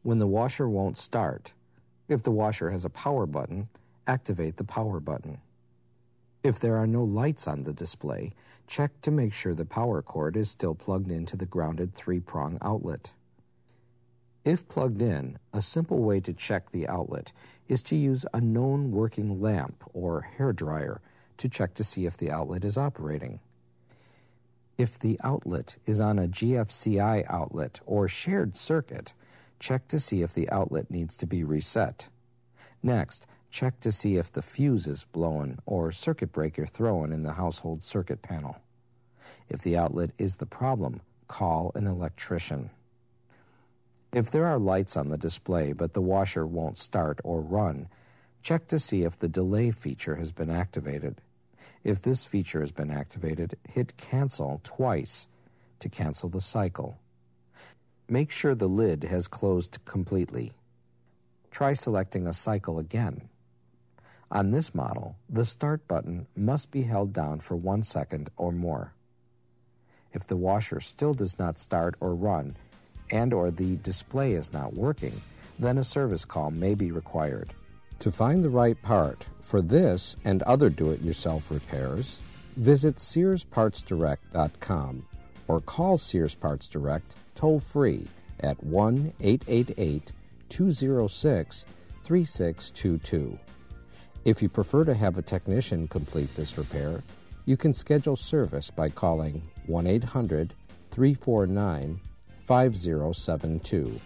When the washer won't start, if the washer has a power button, activate the power button. If there are no lights on the display, check to make sure the power cord is still plugged into the grounded 3-prong outlet. If plugged in, a simple way to check the outlet is to use a known working lamp or hairdryer to check to see if the outlet is operating. If the outlet is on a GFCI outlet or shared circuit, check to see if the outlet needs to be reset. Next, check to see if the fuse is blown or circuit breaker thrown in the household circuit panel. If the outlet is the problem, call an electrician. If there are lights on the display but the washer won't start or run, check to see if the delay feature has been activated. If this feature has been activated, hit Cancel twice to cancel the cycle. Make sure the lid has closed completely. Try selecting a cycle again. On this model, the Start button must be held down for 1 second or more. If the washer still does not start or run, and/or the display is not working, then a service call may be required. To find the right part for this and other do-it-yourself repairs, visit SearsPartsDirect.com or call Sears Parts Direct toll-free at 1-888-206-3622. If you prefer to have a technician complete this repair, you can schedule service by calling 1-800-349-5072.